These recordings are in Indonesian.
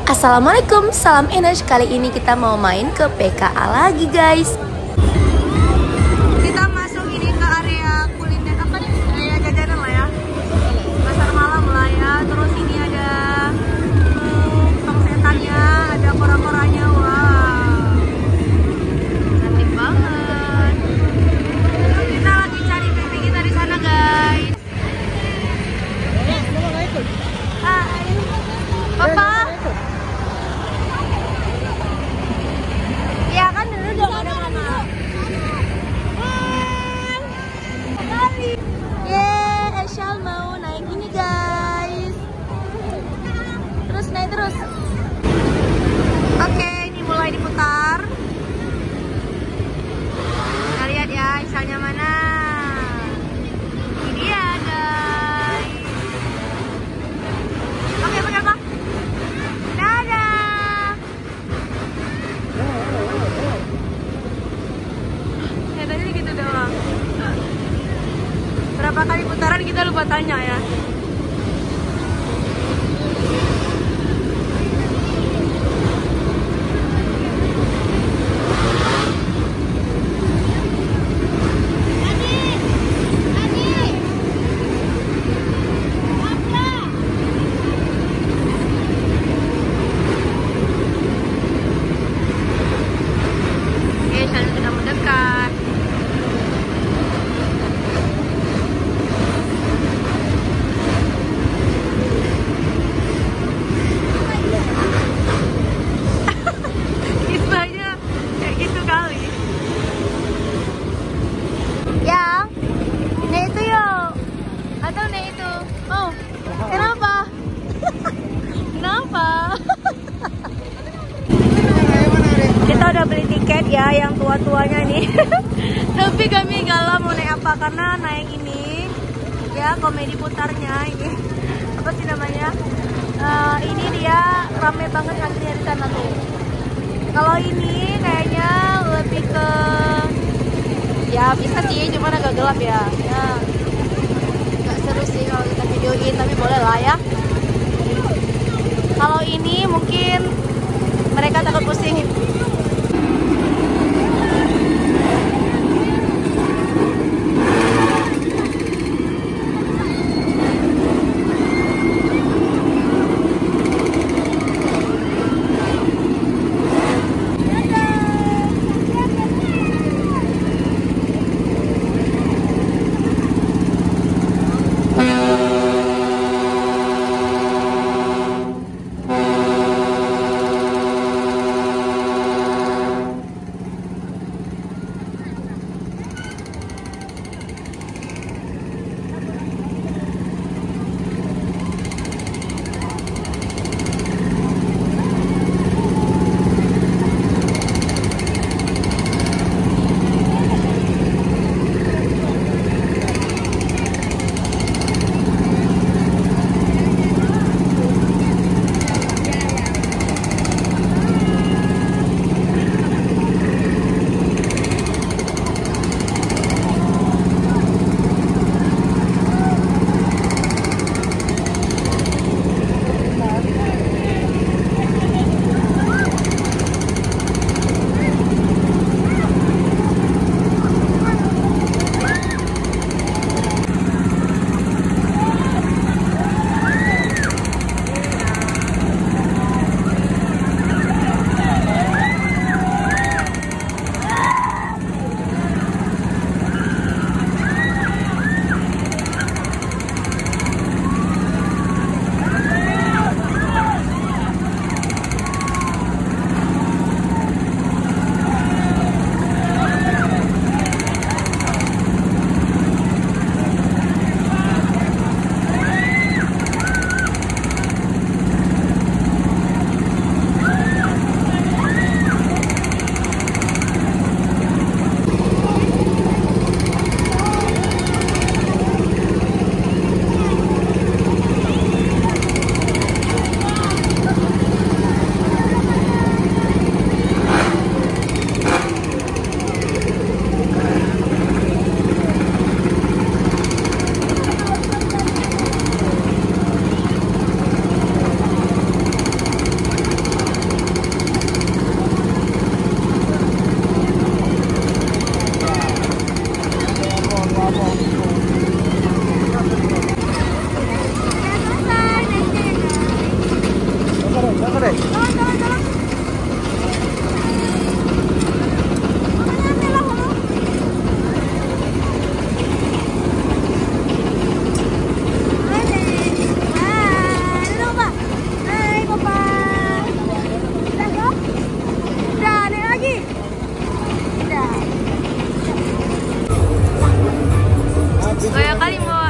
Assalamualaikum, salam Enes. Kali ini kita mau main ke PKA lagi guys. Kita masuk ini ke area kuliner apa nih? Area jajanan lah ya. Pasar malam lah ya. Terus ini ada tong setannya, ada kora-koranya. Wow. Cantik banget. Kita lagi cari baby kita di sana guys. Hai. Papa. Ya kan dulu udah ada mama. Yeay, Eshal mau naik ini guys. Terus naik terus. Oke, ini mulai diputar. Kita lihat ya, Eshalnya mana. Ini dia guys. Oke, pakai apa? Dadah. Tadi gitu doang. Berapa kali putaran kita lupa tanya ya. Oke, saya sudah mendekat. Isbahnya kayak gitu kali. Yang naik itu yuk. Atau naik itu. Oh, kenapa? Kenapa? Kita udah beli tiket ya yang tua-tuanya nih. Tapi kami galau mau naik apa karena naik ini ya komedi putarnya ini. Apa sih namanya? Ini dia rame banget antrinya di sana tuh. Kalau ini kayaknya lebih ke ya bisa sih, cuman agak gelap ya. Ya nggak seru sih kalau kita videoin, tapi boleh lah ya. Kalau ini mungkin mereka takut pusing. Kayak kali mau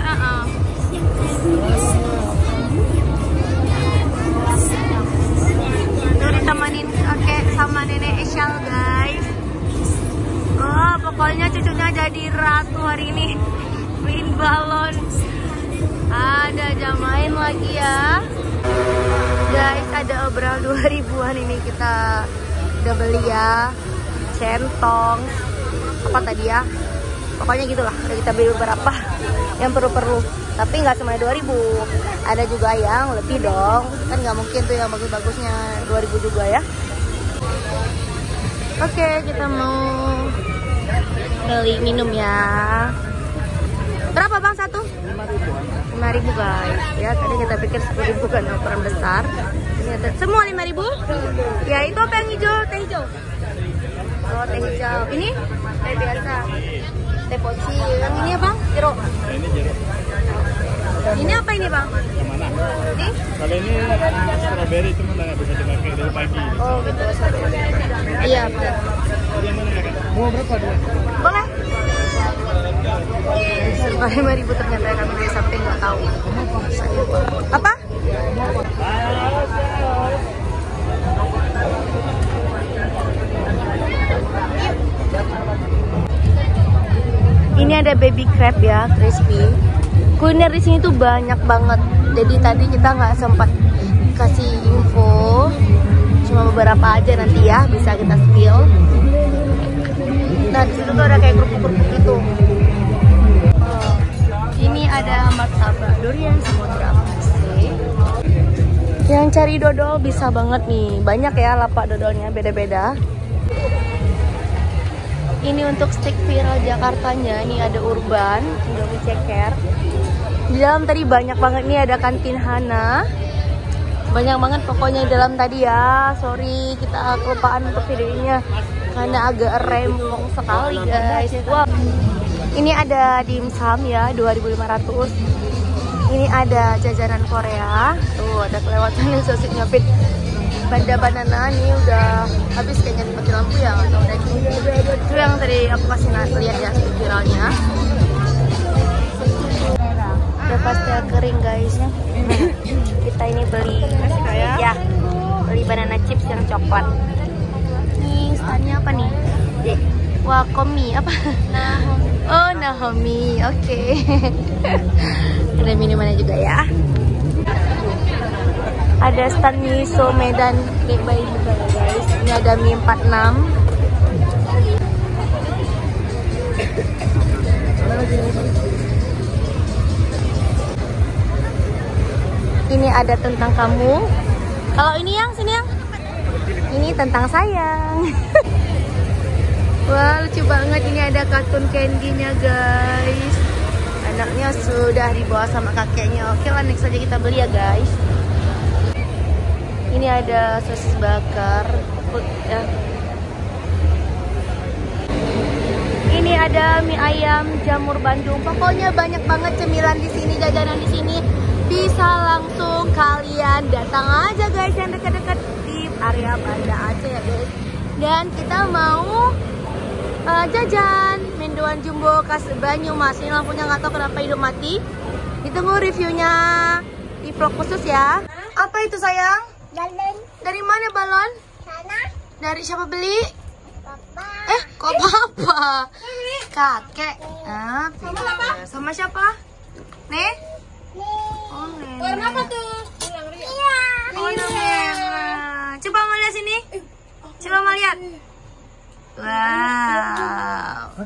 tuh ditemanin kakek sama nenek Eshal guys. Oh pokoknya cucunya jadi ratu hari ini. Main balon. Ada jam main lagi ya guys. Ada obral 2000-an ini kita udah beli ya. Centong apa tadi ya, pokoknya gitulah. Udah kita beli beberapa yang perlu-perlu, tapi nggak semuanya 2000, ada juga yang lebih dong, kan nggak mungkin tuh yang bagus-bagusnya 2000 juga ya. Oke, kita mau beli minum ya. Berapa bang satu? 5.000 guys ya. Tadi kita pikir 10.000 kan ukuran besar. Ternyata semua 5.000 ya. Itu apa yang hijau? Teh hijau. Oh teh hijau. Ini teh biasa, teh poci. Yang ini apa? Jeruk. Ini jeruk. Ini apa ini bang? Yang mana? Ini? Kalau ini strawberry cuma nggak bisa dipakai dari pagi. Oh gitu. Iya betul. Yang mana kakak? Mau berapa dia? Boleh. 5.000 ternyata ya, kami dari samping nggak tahu. Apa? Ini ada baby crab ya, crispy. Kuliner di sini tuh banyak banget. Jadi tadi kita nggak sempat kasih info, cuma beberapa aja nanti ya bisa kita spill. Nah di situ tuh ada kayak kerupuk-kerupuk gitu. Ini ada martabak durian Samudra Pasir. Yang cari dodol bisa banget nih, banyak ya lapak dodolnya beda-beda. Ini untuk stick viral Jakartanya, ini ada Urban, Indomie Ceker. Di dalam tadi banyak banget nih, ada kantin Hana. Banyak banget pokoknya di dalam tadi ya. Sorry kita kelupaan untuk videonya karena agak rempong sekali guys. Wah. Ini ada dimsum ya 2.500. Ini ada jajanan Korea. Tuh ada kelewatan nih sosis nyapit. Banda banana nih udah habis kayaknya dimati lampu ya atau udah itu yang tadi aku kasih lihat ya viralnya. Udah pastel kering guys ya. Kita ini beli ya, beli banana chips yang coklat. Nih standnya apa nih? Wakomi apa? Oh Nahomi, oke. Ada minumannya juga ya. Ada stand miso Medan kayak bayi juga ya guys. Ini ada mie 46. Ini ada tentang kamu. Kalau ini yang sini yang ini tentang sayang. Wah lucu banget, ini ada kartun candy-nya guys. Anaknya sudah dibawa sama kakeknya. Oke lah next aja kita beli ya guys. Ini ada sosis bakar ya. Ini ada mie ayam jamur Bandung. Pokoknya banyak banget cemilan di sini, jajanan di sini. Bisa langsung kalian datang aja guys yang dekat-dekat di area Banda Aceh ya guys. Dan kita mau jajan mendoan jumbo khas Banyumas. Ini lampunya nggak tahu kenapa hidup mati. Ditunggu reviewnya di vlog khusus ya. Apa itu sayang? Balon. Dari mana balon? Sana. Dari siapa beli? Papa. Kok papa? Kakek. Ah, sama siapa? Nih? Oh, Nenek. Warna apa tuh? Iya. Warna merah. Coba mau lihat sini. Coba mau lihat. Wow.